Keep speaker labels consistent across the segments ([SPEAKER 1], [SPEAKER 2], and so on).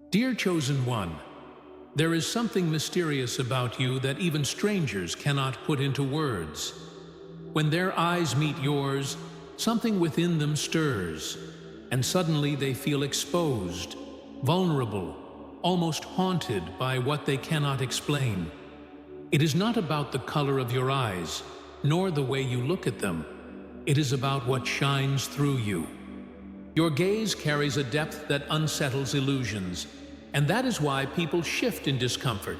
[SPEAKER 1] Dear Chosen One, there is something mysterious about you that even strangers cannot put into words. When their eyes meet yours, something within them stirs, and suddenly they feel exposed, vulnerable, almost haunted by what they cannot explain. It is not about the color of your eyes, nor the way you look at them. It is about what shines through you. Your gaze carries a depth that unsettles illusions, and that is why people shift in discomfort,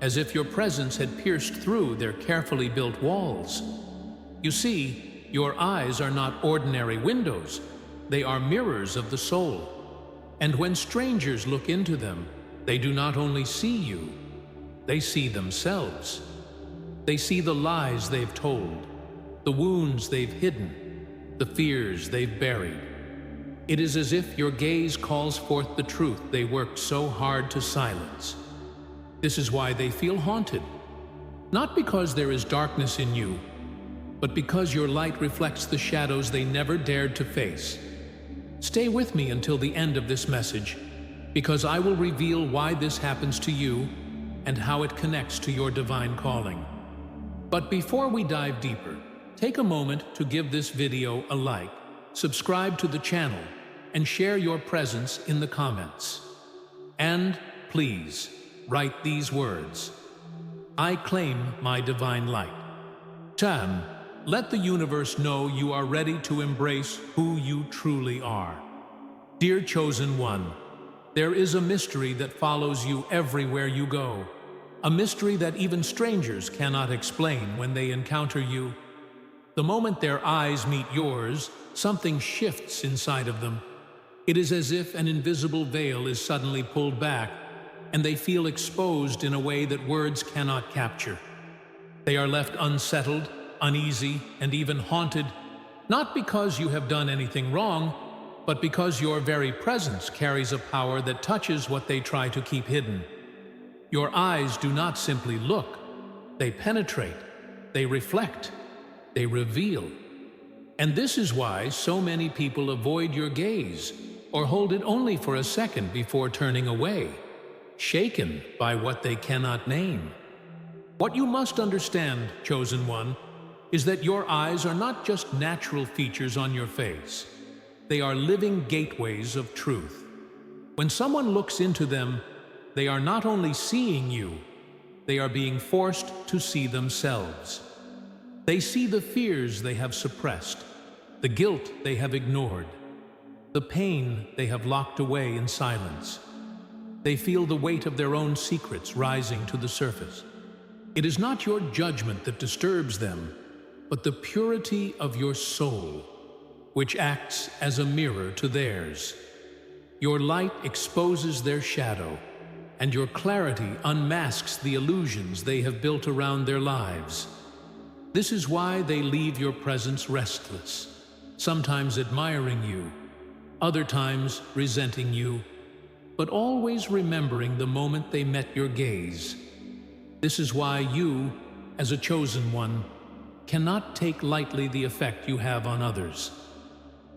[SPEAKER 1] as if your presence had pierced through their carefully built walls. You see, your eyes are not ordinary windows, they are mirrors of the soul. And when strangers look into them, they do not only see you, they see themselves. They see the lies they've told, the wounds they've hidden, the fears they've buried. It is as if your gaze calls forth the truth they worked so hard to silence. This is why they feel haunted. Not because there is darkness in you, but because your light reflects the shadows they never dared to face. Stay with me until the end of this message, because I will reveal why this happens to you and how it connects to your divine calling. But before we dive deeper, take a moment to give this video a like, subscribe to the channel, and share your presence in the comments. And please, write these words: I claim my divine light. Tam, let the universe know you are ready to embrace who you truly are. Dear Chosen One, there is a mystery that follows you everywhere you go. A mystery that even strangers cannot explain when they encounter you. The moment their eyes meet yours, something shifts inside of them. It is as if an invisible veil is suddenly pulled back, and they feel exposed in a way that words cannot capture. They are left unsettled, uneasy, and even haunted, not because you have done anything wrong, but because your very presence carries a power that touches what they try to keep hidden. Your eyes do not simply look, they penetrate, they reflect, they reveal. And this is why so many people avoid your gaze, or hold it only for a second before turning away, shaken by what they cannot name. What you must understand, Chosen One, is that your eyes are not just natural features on your face. They are living gateways of truth. When someone looks into them, they are not only seeing you, they are being forced to see themselves. They see the fears they have suppressed, the guilt they have ignored, the pain they have locked away in silence. They feel the weight of their own secrets rising to the surface. It is not your judgment that disturbs them, but the purity of your soul, which acts as a mirror to theirs. Your light exposes their shadow, and your clarity unmasks the illusions they have built around their lives. This is why they leave your presence restless, sometimes admiring you, other times resenting you, but always remembering the moment they met your gaze. This is why you, as a chosen one, cannot take lightly the effect you have on others.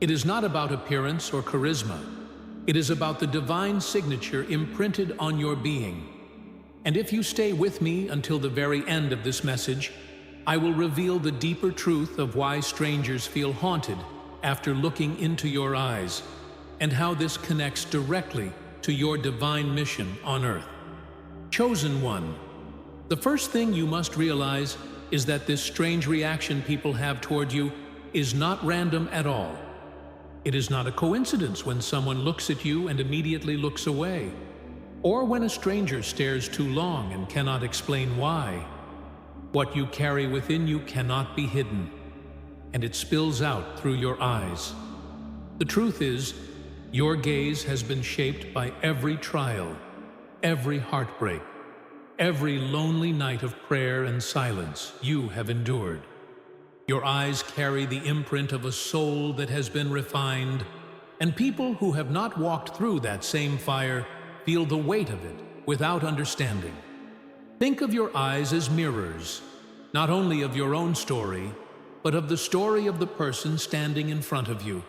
[SPEAKER 1] It is not about appearance or charisma. It is about the divine signature imprinted on your being. And if you stay with me until the very end of this message, I will reveal the deeper truth of why strangers feel haunted after looking into your eyes, and how this connects directly to your divine mission on earth. Chosen One, the first thing you must realize is that this strange reaction people have toward you is not random at all. It is not a coincidence when someone looks at you and immediately looks away, or when a stranger stares too long and cannot explain why. What you carry within you cannot be hidden, and it spills out through your eyes. The truth is, your gaze has been shaped by every trial, every heartbreak, every lonely night of prayer and silence you have endured. Your eyes carry the imprint of a soul that has been refined, and people who have not walked through that same fire feel the weight of it without understanding. Think of your eyes as mirrors, not only of your own story, but of the story of the person standing in front of you.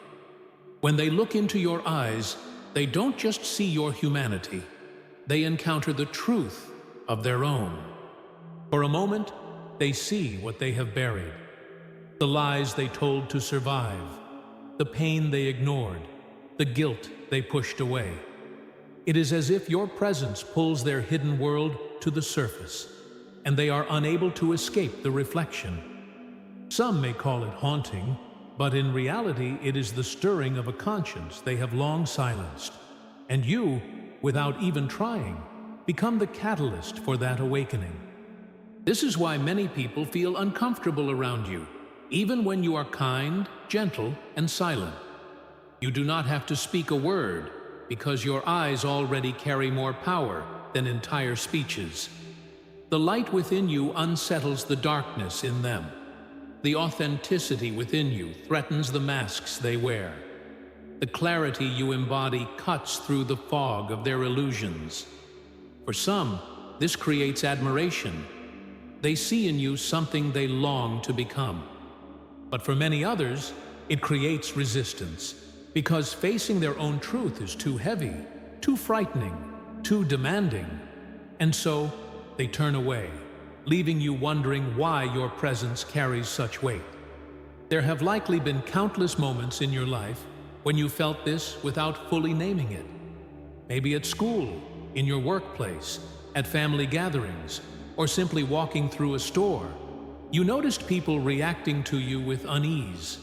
[SPEAKER 1] When they look into your eyes, they don't just see your humanity, they encounter the truth of their own. For a moment, they see what they have buried, the lies they told to survive, the pain they ignored, the guilt they pushed away. It is as if your presence pulls their hidden world to the surface, and they are unable to escape the reflection. Some may call it haunting, but in reality it is the stirring of a conscience they have long silenced, and you, without even trying, become the catalyst for that awakening. This is why many people feel uncomfortable around you, even when you are kind, gentle, and silent. You do not have to speak a word, because your eyes already carry more power than entire speeches. The light within you unsettles the darkness in them. The authenticity within you threatens the masks they wear. The clarity you embody cuts through the fog of their illusions. For some, this creates admiration. They see in you something they long to become. But for many others, it creates resistance, because facing their own truth is too heavy, too frightening, too demanding. And so, they turn away, leaving you wondering why your presence carries such weight. There have likely been countless moments in your life when you felt this without fully naming it. Maybe at school, in your workplace, at family gatherings, or simply walking through a store. You noticed people reacting to you with unease.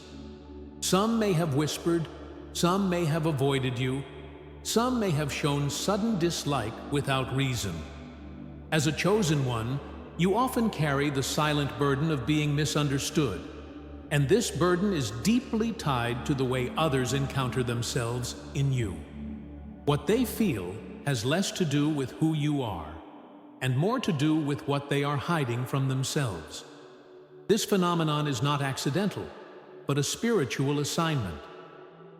[SPEAKER 1] Some may have whispered, some may have avoided you, some may have shown sudden dislike without reason. As a chosen one, you often carry the silent burden of being misunderstood, and this burden is deeply tied to the way others encounter themselves in you. What they feel has less to do with who you are, and more to do with what they are hiding from themselves. This phenomenon is not accidental, but a spiritual assignment.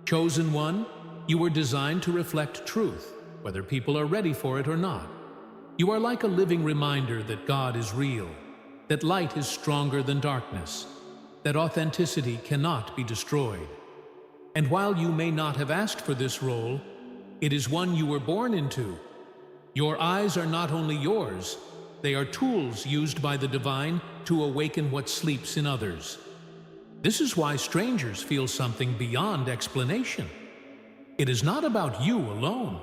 [SPEAKER 1] Chosen one, you were designed to reflect truth, whether people are ready for it or not. You are like a living reminder that God is real, that light is stronger than darkness, that authenticity cannot be destroyed. And while you may not have asked for this role, it is one you were born into. Your eyes are not only yours, they are tools used by the divine to awaken what sleeps in others. This is why strangers feel something beyond explanation. It is not about you alone.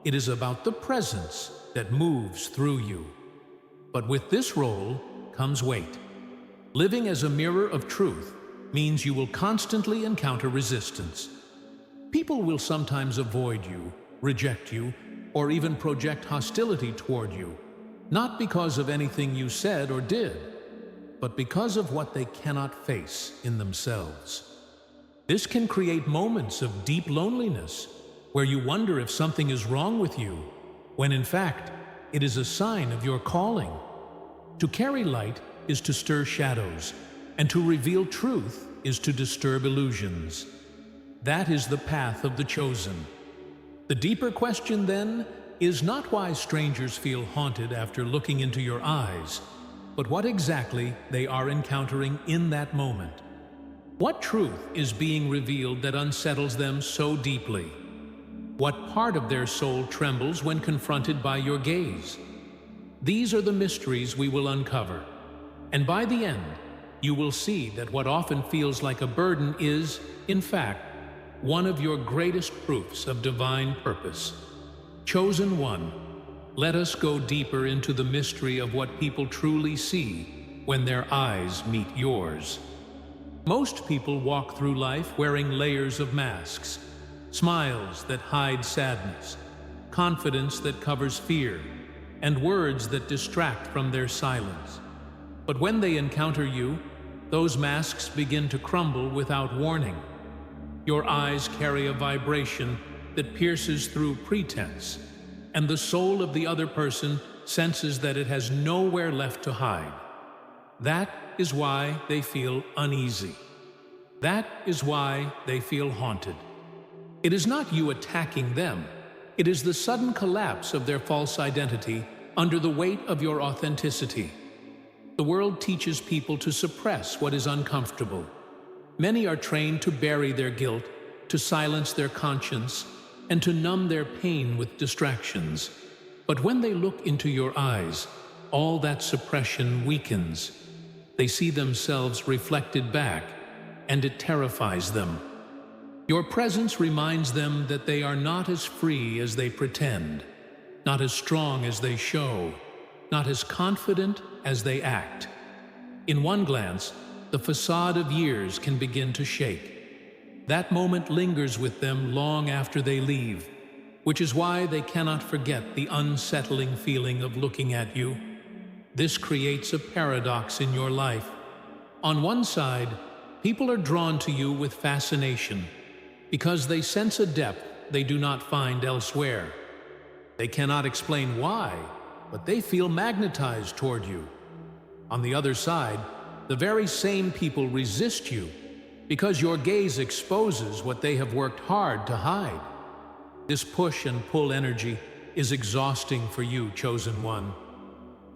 [SPEAKER 1] It is about the presence that moves through you. But with this role comes weight. Living as a mirror of truth means you will constantly encounter resistance. People will sometimes avoid you, reject you, or even project hostility toward you, not because of anything you said or did, but because of what they cannot face in themselves. This can create moments of deep loneliness, where you wonder if something is wrong with you, when in fact, it is a sign of your calling. To carry light is to stir shadows, and to reveal truth is to disturb illusions. That is the path of the chosen. The deeper question, then, is not why strangers feel haunted after looking into your eyes, but what exactly they are encountering in that moment. What truth is being revealed that unsettles them so deeply? What part of their soul trembles when confronted by your gaze? These are the mysteries we will uncover, and by the end, you will see that what often feels like a burden is, in fact, one of your greatest proofs of divine purpose. Chosen one, let us go deeper into the mystery of what people truly see when their eyes meet yours. Most people walk through life wearing layers of masks, smiles that hide sadness, confidence that covers fear, and words that distract from their silence. But when they encounter you, those masks begin to crumble without warning. Your eyes carry a vibration that pierces through pretense, and the soul of the other person senses that it has nowhere left to hide. That is why they feel uneasy. That is why they feel haunted. It is not you attacking them. It is the sudden collapse of their false identity under the weight of your authenticity. The world teaches people to suppress what is uncomfortable. Many are trained to bury their guilt, to silence their conscience, and to numb their pain with distractions. But when they look into your eyes, all that suppression weakens. They see themselves reflected back, and it terrifies them. Your presence reminds them that they are not as free as they pretend, not as strong as they show, not as confident as they act. In one glance, the facade of years can begin to shake. That moment lingers with them long after they leave, which is why they cannot forget the unsettling feeling of looking at you. This creates a paradox in your life. On one side, people are drawn to you with fascination because they sense a depth they do not find elsewhere. They cannot explain why, but they feel magnetized toward you. On the other side, the very same people resist you because your gaze exposes what they have worked hard to hide. This push and pull energy is exhausting for you, chosen one.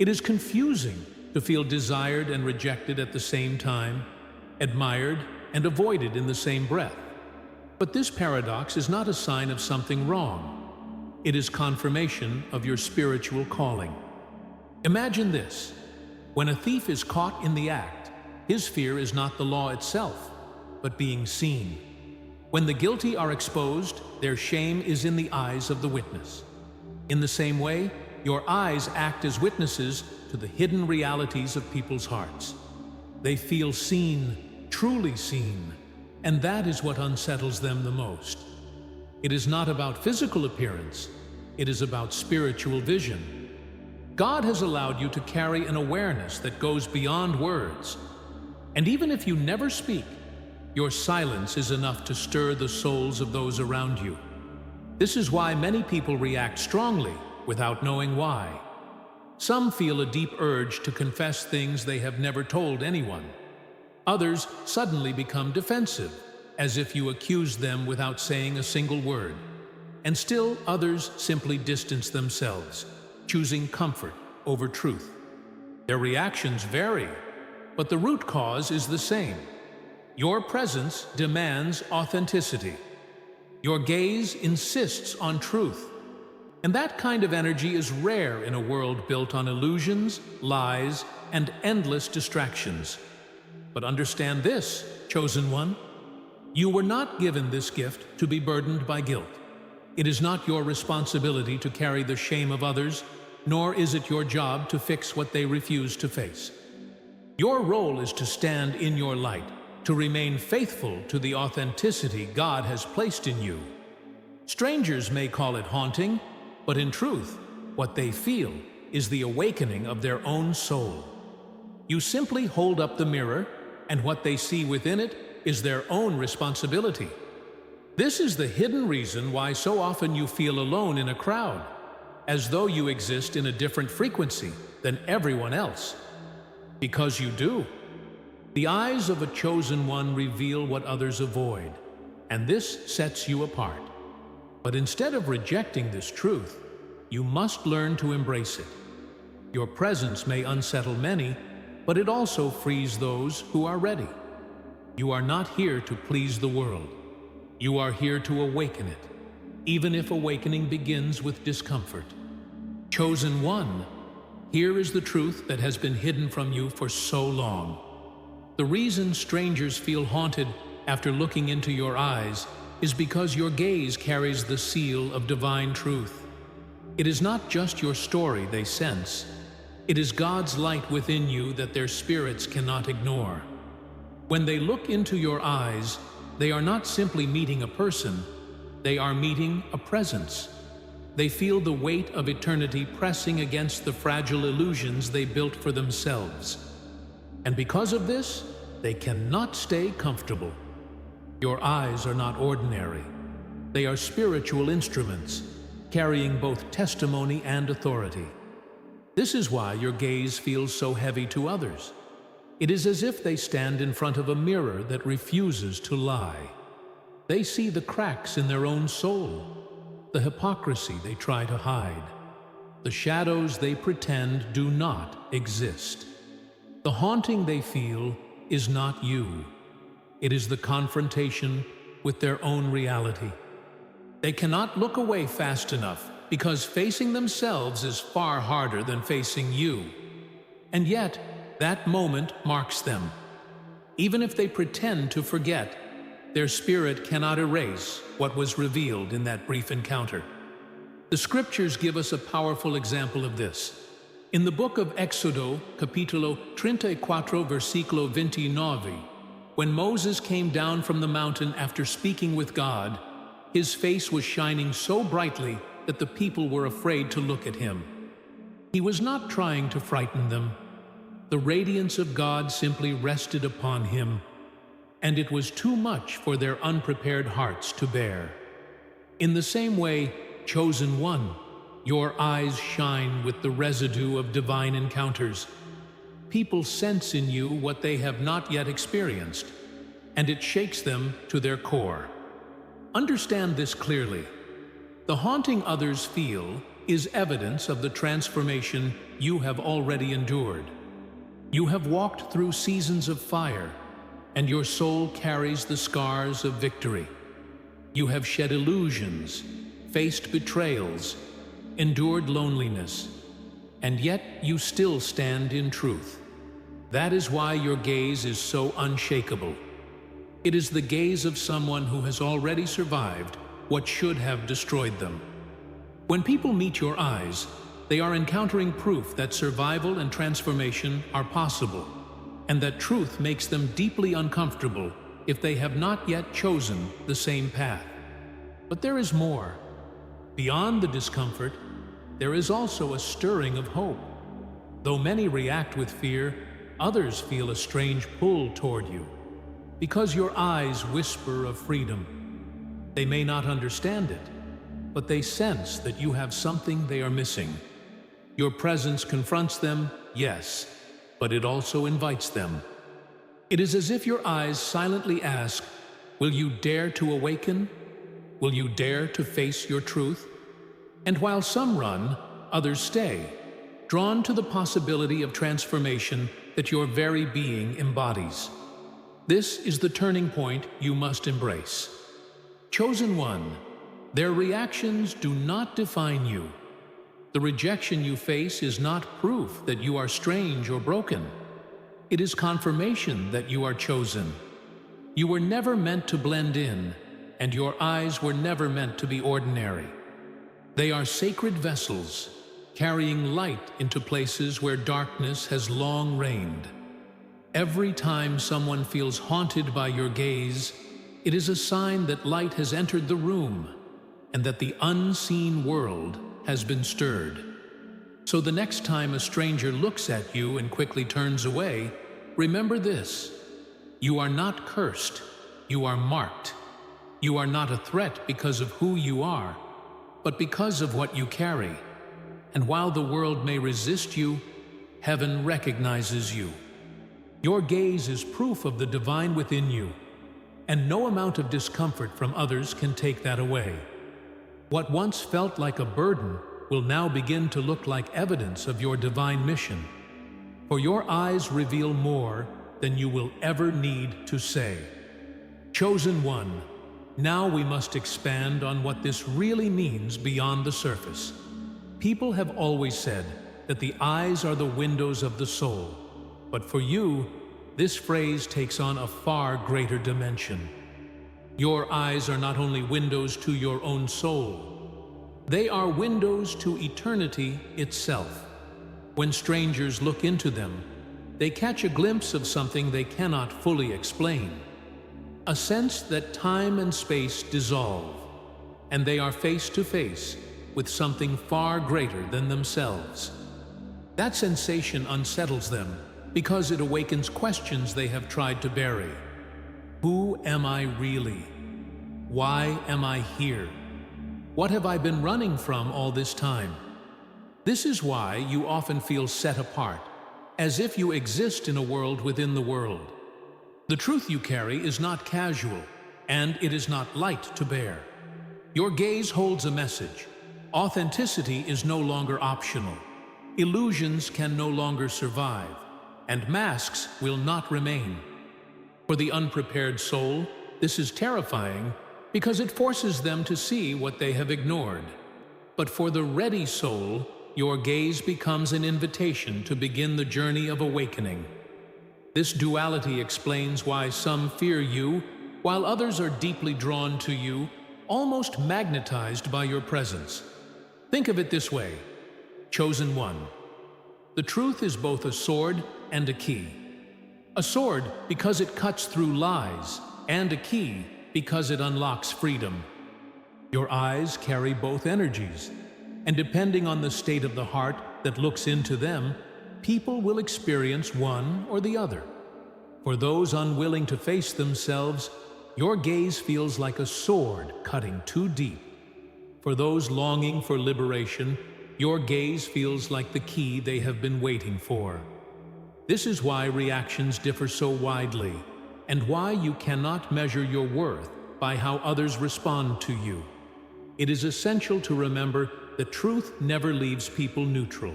[SPEAKER 1] It is confusing to feel desired and rejected at the same time, admired and avoided in the same breath. But this paradox is not a sign of something wrong. It is confirmation of your spiritual calling. Imagine this. When a thief is caught in the act, his fear is not the law itself, but being seen. When the guilty are exposed, their shame is in the eyes of the witness. In the same way, your eyes act as witnesses to the hidden realities of people's hearts. They feel seen, truly seen, and that is what unsettles them the most. It is not about physical appearance, it is about spiritual vision. God has allowed you to carry an awareness that goes beyond words. And even if you never speak, your silence is enough to stir the souls of those around you. This is why many people react strongly without knowing why. Some feel a deep urge to confess things they have never told anyone. Others suddenly become defensive, as if you accuse them without saying a single word. And still others simply distance themselves, choosing comfort over truth. Their reactions vary, but the root cause is the same. Your presence demands authenticity. Your gaze insists on truth. And that kind of energy is rare in a world built on illusions, lies, and endless distractions. But understand this, chosen one. You were not given this gift to be burdened by guilt. It is not your responsibility to carry the shame of others, nor is it your job to fix what they refuse to face. Your role is to stand in your light, to remain faithful to the authenticity God has placed in you. Strangers may call it haunting, but in truth, what they feel is the awakening of their own soul. You simply hold up the mirror, and what they see within it is their own responsibility. This is the hidden reason why so often you feel alone in a crowd, as though you exist in a different frequency than everyone else. Because you do. The eyes of a chosen one reveal what others avoid, and this sets you apart. But instead of rejecting this truth, you must learn to embrace it. Your presence may unsettle many, but it also frees those who are ready. You are not here to please the world. You are here to awaken it, even if awakening begins with discomfort. Chosen one, here is the truth that has been hidden from you for so long. The reason strangers feel haunted after looking into your eyes is because your gaze carries the seal of divine truth. It is not just your story they sense. It is God's light within you that their spirits cannot ignore. When they look into your eyes, they are not simply meeting a person, they are meeting a presence. They feel the weight of eternity pressing against the fragile illusions they built for themselves. And because of this, they cannot stay comfortable. Your eyes are not ordinary. They are spiritual instruments, carrying both testimony and authority. This is why your gaze feels so heavy to others. It is as if they stand in front of a mirror that refuses to lie. They see the cracks in their own soul, the hypocrisy they try to hide, the shadows they pretend do not exist. The haunting they feel is not you. It is the confrontation with their own reality. They cannot look away fast enough because facing themselves is far harder than facing you. And yet, that moment marks them. Even if they pretend to forget, their spirit cannot erase what was revealed in that brief encounter. The scriptures give us a powerful example of this. In the book of Éxodo, capítulo 34, versículo 29, when Moses came down from the mountain after speaking with God, his face was shining so brightly that the people were afraid to look at him. He was not trying to frighten them. The radiance of God simply rested upon him, and it was too much for their unprepared hearts to bear. In the same way, chosen one, your eyes shine with the residue of divine encounters. People sense in you what they have not yet experienced, and it shakes them to their core. Understand this clearly. The haunting others feel is evidence of the transformation you have already endured. You have walked through seasons of fire, and your soul carries the scars of victory. You have shed illusions, faced betrayals, endured loneliness, and yet you still stand in truth. That is why your gaze is so unshakable. It is the gaze of someone who has already survived what should have destroyed them. When people meet your eyes, they are encountering proof that survival and transformation are possible, and that truth makes them deeply uncomfortable if they have not yet chosen the same path. But there is more. Beyond the discomfort, there is also a stirring of hope. Though many react with fear, others feel a strange pull toward you, because your eyes whisper of freedom. They may not understand it, but they sense that you have something they are missing. Your presence confronts them, yes, but it also invites them. It is as if your eyes silently ask, will you dare to awaken? Will you dare to face your truth? And while some run, others stay, drawn to the possibility of transformation that your very being embodies. This is the turning point you must embrace. Chosen one, their reactions do not define you. The rejection you face is not proof that you are strange or broken. It is confirmation that you are chosen. You were never meant to blend in, and your eyes were never meant to be ordinary. They are sacred vessels, carrying light into places where darkness has long reigned. Every time someone feels haunted by your gaze, it is a sign that light has entered the room, and that the unseen world has been stirred. So the next time a stranger looks at you and quickly turns away, remember this: you are not cursed, you are marked. You are not a threat because of who you are, but because of what you carry. And while the world may resist you, heaven recognizes you. Your gaze is proof of the divine within you, and no amount of discomfort from others can take that away. What once felt like a burden will now begin to look like evidence of your divine mission, for your eyes reveal more than you will ever need to say. Chosen one, now we must expand on what this really means beyond the surface. People have always said that the eyes are the windows of the soul, but for you, this phrase takes on a far greater dimension. Your eyes are not only windows to your own soul, they are windows to eternity itself. When strangers look into them, they catch a glimpse of something they cannot fully explain. A sense that time and space dissolve, and they are face to face with something far greater than themselves. That sensation unsettles them because it awakens questions they have tried to bury. Who am I really? Why am I here? What have I been running from all this time? This is why you often feel set apart, as if you exist in a world within the world. The truth you carry is not casual, and it is not light to bear. Your gaze holds a message. Authenticity is no longer optional. Illusions can no longer survive, and masks will not remain. For the unprepared soul, this is terrifying because it forces them to see what they have ignored. But for the ready soul, your gaze becomes an invitation to begin the journey of awakening. This duality explains why some fear you, while others are deeply drawn to you, almost magnetized by your presence. Think of it this way: Chosen one. The truth is both a sword and a key. A sword because it cuts through lies, and a key because it unlocks freedom. Your eyes carry both energies, and depending on the state of the heart that looks into them, people will experience one or the other. For those unwilling to face themselves, your gaze feels like a sword cutting too deep. For those longing for liberation, your gaze feels like the key they have been waiting for. This is why reactions differ so widely, and why you cannot measure your worth by how others respond to you. It is essential to remember that truth never leaves people neutral.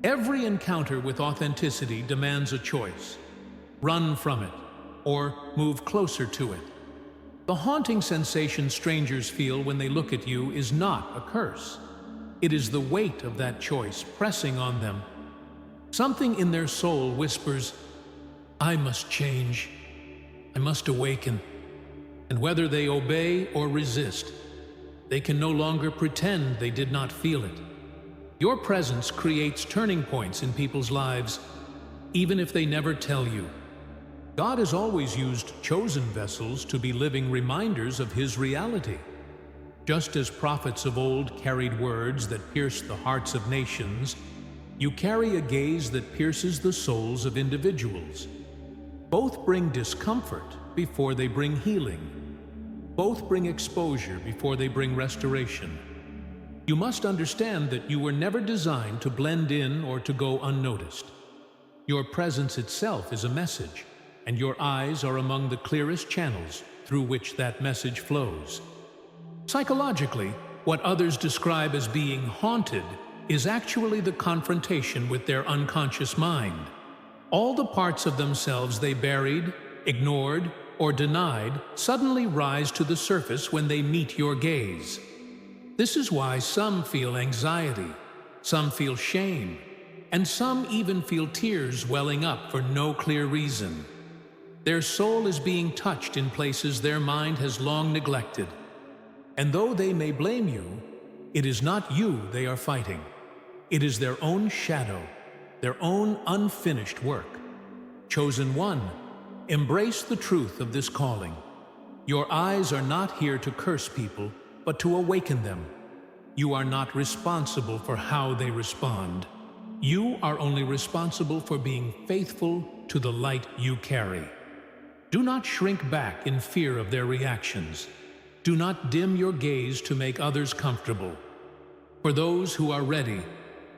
[SPEAKER 1] Every encounter with authenticity demands a choice: run from it, or move closer to it. The haunting sensation strangers feel when they look at you is not a curse. It is the weight of that choice pressing on them. Something in their soul whispers, "I must change. I must awaken." And whether they obey or resist, they can no longer pretend they did not feel it. Your presence creates turning points in people's lives, even if they never tell you. God has always used chosen vessels to be living reminders of His reality. Just as prophets of old carried words that pierced the hearts of nations, you carry a gaze that pierces the souls of individuals. Both bring discomfort before they bring healing. Both bring exposure before they bring restoration. You must understand that you were never designed to blend in or to go unnoticed. Your presence itself is a message, and your eyes are among the clearest channels through which that message flows. Psychologically, what others describe as being haunted is actually the confrontation with their unconscious mind. All the parts of themselves they buried, ignored, or denied suddenly rise to the surface when they meet your gaze. This is why some feel anxiety, some feel shame, and some even feel tears welling up for no clear reason. Their soul is being touched in places their mind has long neglected. And though they may blame you, it is not you they are fighting. It is their own shadow, their own unfinished work. Chosen one, embrace the truth of this calling. Your eyes are not here to curse people, but to awaken them. You are not responsible for how they respond. You are only responsible for being faithful to the light you carry. Do not shrink back in fear of their reactions. Do not dim your gaze to make others comfortable. For those who are ready,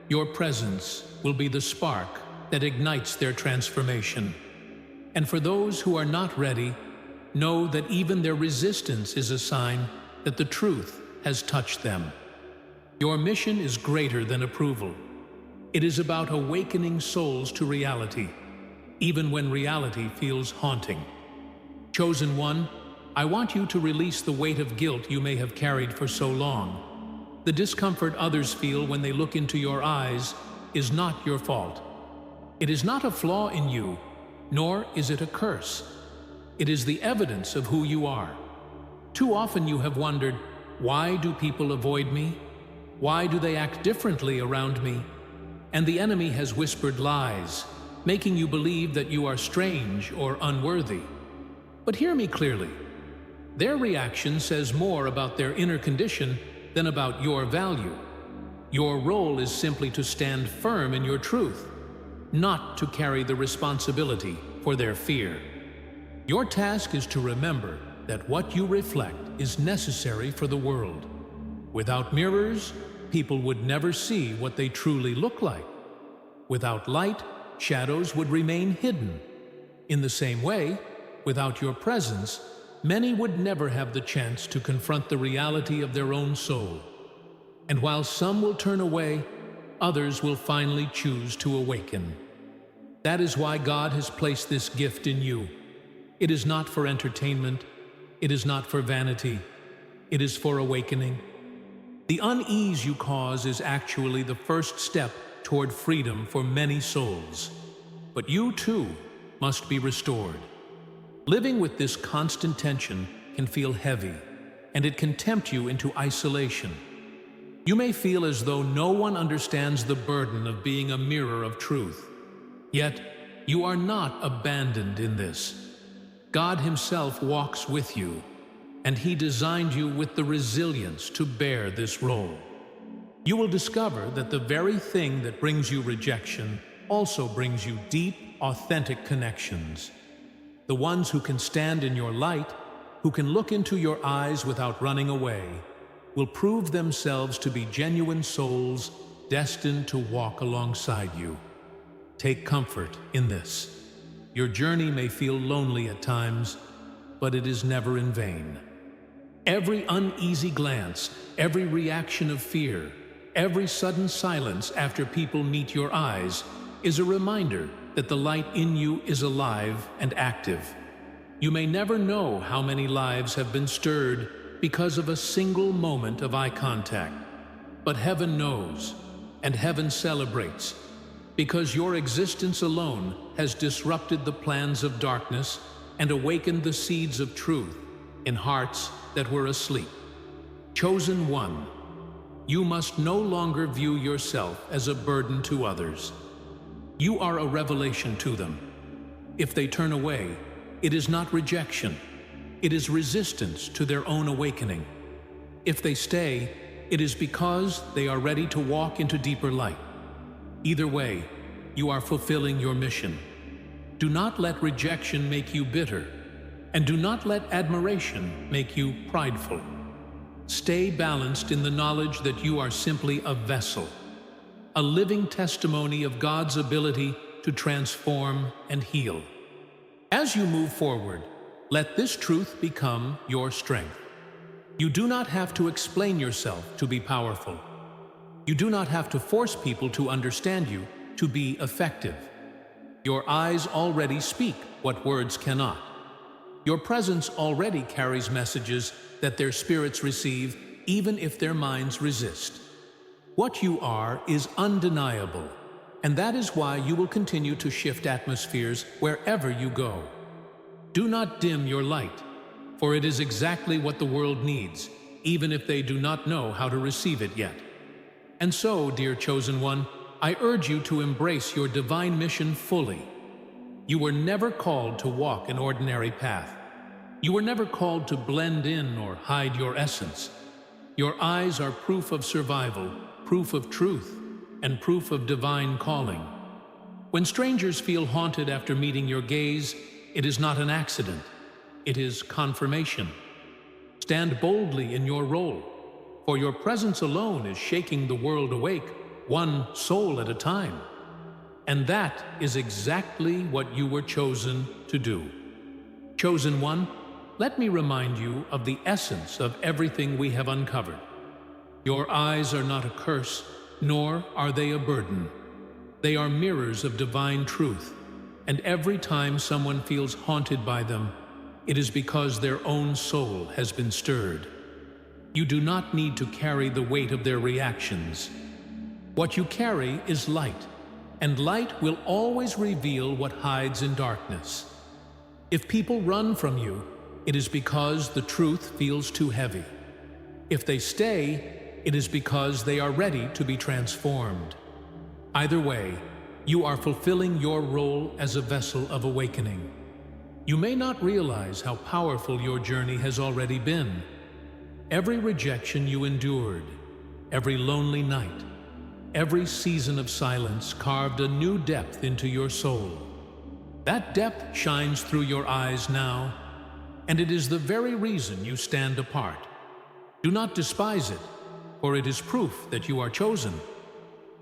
[SPEAKER 1] your presence will be the spark that ignites their transformation. And for those who are not ready, know that even their resistance is a sign that the truth has touched them. Your mission is greater than approval. It is about awakening souls to reality, even when reality feels haunting. Chosen one, I want you to release the weight of guilt you may have carried for so long. The discomfort others feel when they look into your eyes is not your fault. It is not a flaw in you, nor is it a curse. It is the evidence of who you are. Too often you have wondered, why do people avoid me? Why do they act differently around me? And the enemy has whispered lies, making you believe that you are strange or unworthy. But hear me clearly. Their reaction says more about their inner condition than about your value. Your role is simply to stand firm in your truth, not to carry the responsibility for their fear. Your task is to remember that what you reflect is necessary for the world. Without mirrors, people would never see what they truly look like. Without light, shadows would remain hidden. In the same way, without your presence, many would never have the chance to confront the reality of their own soul. And while some will turn away, others will finally choose to awaken. That is why God has placed this gift in you. It is not for entertainment. It is not for vanity. It is for awakening. The unease you cause is actually the first step toward freedom for many souls. But you too must be restored. Living with this constant tension can feel heavy, and it can tempt you into isolation. You may feel as though no one understands the burden of being a mirror of truth. Yet, you are not abandoned in this. God Himself walks with you, and He designed you with the resilience to bear this role. You will discover that the very thing that brings you rejection also brings you deep, authentic connections. The ones who can stand in your light, who can look into your eyes without running away, will prove themselves to be genuine souls destined to walk alongside you. Take comfort in this. Your journey may feel lonely at times, but it is never in vain. Every uneasy glance, every reaction of fear, every sudden silence after people meet your eyes is a reminder that the light in you is alive and active. You may never know how many lives have been stirred because of a single moment of eye contact. But heaven knows, and heaven celebrates, because your existence alone has disrupted the plans of darkness and awakened the seeds of truth in hearts that were asleep. Chosen one, you must no longer view yourself as a burden to others. You are a revelation to them. If they turn away, it is not rejection. It is resistance to their own awakening. If they stay, it is because they are ready to walk into deeper light. Either way, you are fulfilling your mission. Do not let rejection make you bitter, and do not let admiration make you prideful. Stay balanced in the knowledge that you are simply a vessel, a living testimony of God's ability to transform and heal. As you move forward, let this truth become your strength. You do not have to explain yourself to be powerful. You do not have to force people to understand you to be effective. Your eyes already speak what words cannot. Your presence already carries messages that their spirits receive even if their minds resist. What you are is undeniable, and that is why you will continue to shift atmospheres wherever you go. Do not dim your light, for it is exactly what the world needs, even if they do not know how to receive it yet. And so, dear chosen one, I urge you to embrace your divine mission fully. You were never called to walk an ordinary path. You were never called to blend in or hide your essence. Your eyes are proof of survival, proof of truth, and proof of divine calling. When strangers feel haunted after meeting your gaze, it is not an accident. It is confirmation. Stand boldly in your role, for your presence alone is shaking the world awake, one soul at a time. And that is exactly what you were chosen to do. Chosen one, let me remind you of the essence of everything we have uncovered. Your eyes are not a curse, nor are they a burden. They are mirrors of divine truth, and every time someone feels haunted by them, it is because their own soul has been stirred. You do not need to carry the weight of their reactions. What you carry is light, and light will always reveal what hides in darkness. If people run from you, it is because the truth feels too heavy. If they stay, it is because they are ready to be transformed. Either way, you are fulfilling your role as a vessel of awakening. You may not realize how powerful your journey has already been. Every rejection you endured, every lonely night, every season of silence carved a new depth into your soul. That depth shines through your eyes now, and it is the very reason you stand apart. Do not despise it, for it is proof that you are chosen.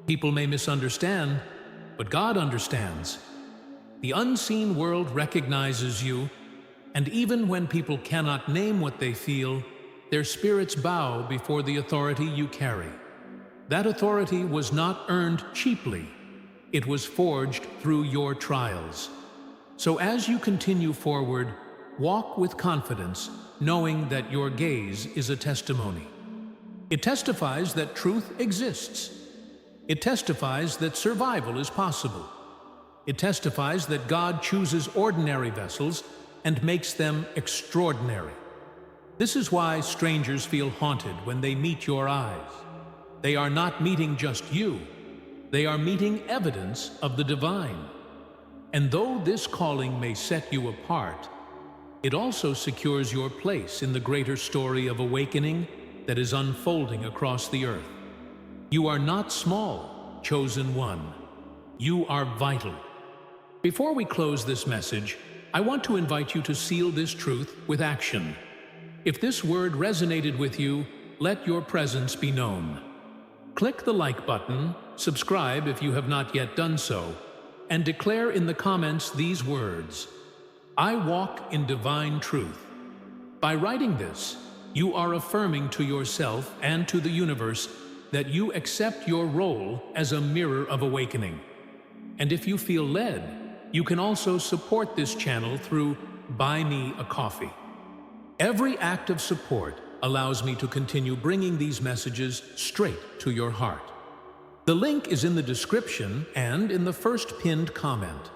[SPEAKER 1] People may misunderstand, but God understands. The unseen world recognizes you, and even when people cannot name what they feel, their spirits bow before the authority you carry. That authority was not earned cheaply. It was forged through your trials. So as you continue forward, walk with confidence, knowing that your gaze is a testimony. It testifies that truth exists. It testifies that survival is possible. It testifies that God chooses ordinary vessels and makes them extraordinary. This is why strangers feel haunted when they meet your eyes. They are not meeting just you. They are meeting evidence of the divine. And though this calling may set you apart, it also secures your place in the greater story of awakening that is unfolding across the earth. You are not small, chosen one. You are vital. Before we close this message, I want to invite you to seal this truth with action. If this word resonated with you, let your presence be known. Click the like button, subscribe if you have not yet done so, and declare in the comments these words: I walk in divine truth. By writing this, you are affirming to yourself and to the universe that you accept your role as a mirror of awakening. And if you feel led, you can also support this channel through Buy Me a Coffee. Every act of support allows me to continue bringing these messages straight to your heart. The link is in the description and in the first pinned comment.